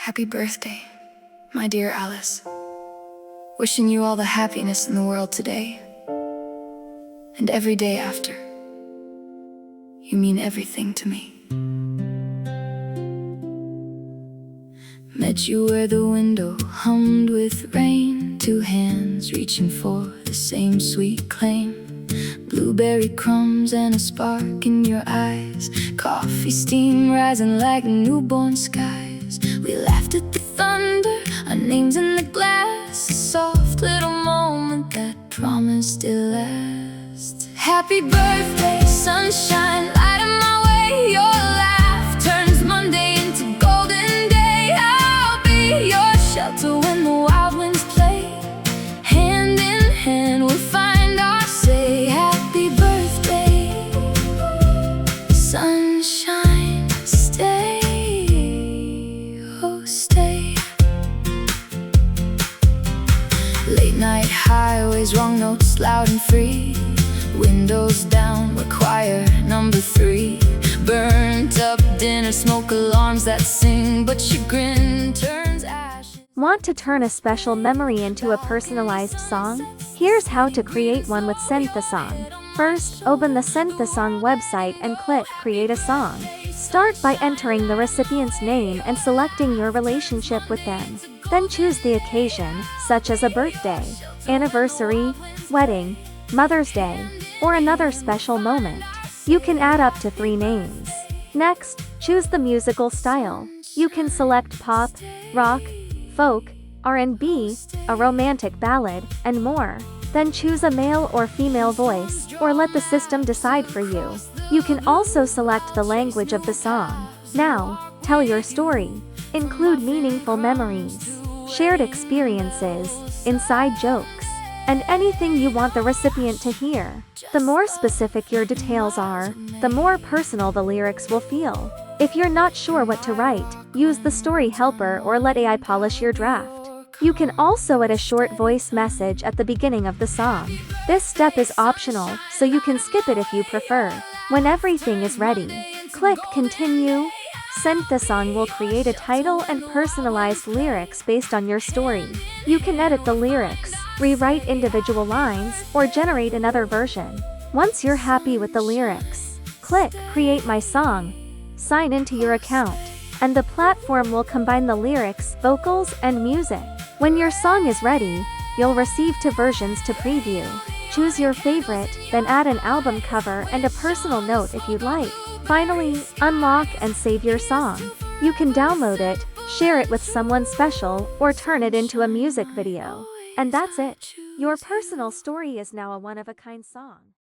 Happy birthday, my dear Alice. Wishing you all the happiness in the world today and every day after. You mean everything to me. Met you where the window hummed with rain, two hands reaching for the same sweet claim. Blueberry crumbs and a spark in your eyes, coffee steam rising like newborn skies. We laughed at the thunder, our names in the glass, a soft little moment that promised it'll last. Happy birthday, sunshine, lighting my way. Your laugh turns Monday into golden day. I'll be your shelter when the wild winds play. Hand in hand we'll find our say. Happy birthday, sunshine, stay, oh stay. Late night highways, wrong notes loud and free. Windows down, we're choir number 3. Burnt up dinner, smoke alarms that sing, but chagrin turns ash. Want to turn a special memory into a personalized song? Here's how to create one with SendTheSong. First, open the SendTheSong website and click Create a Song. Start by entering the recipient's name and selecting your relationship with them. Then choose the occasion, such as a birthday, anniversary, wedding, Mother's Day, or another special moment. You can add up to 3 names. Next, choose the musical style. You can select pop, rock, folk, R&B, a romantic ballad, and more. Then choose a male or female voice, or let the system decide for you. You can also select the language of the song. Now, tell your story. Include meaningful memories, shared experiences, inside jokes, and anything you want the recipient to hear. The more specific your details are, the more personal the lyrics will feel. If you're not sure what to write, use the story helper or let AI polish your draft. You can also add a short voice message at the beginning of the song. This step is optional, so you can skip it if you prefer. When everything is ready, click Continue. SendTheSong will create a title and personalized lyrics based on your story. You can edit the lyrics, rewrite individual lines, or generate another version. Once you're happy with the lyrics, click Create My Song. Sign into your account, and the platform will combine the lyrics, vocals, and music. When your song is ready, you'll receive 2 versions to preview. Choose your favorite, then add an album cover and a personal note if you'd like. Finally, unlock and save your song. You can download it, share it with someone special, or turn it into a music video. And that's it. Your personal story is now a one-of-a-kind song.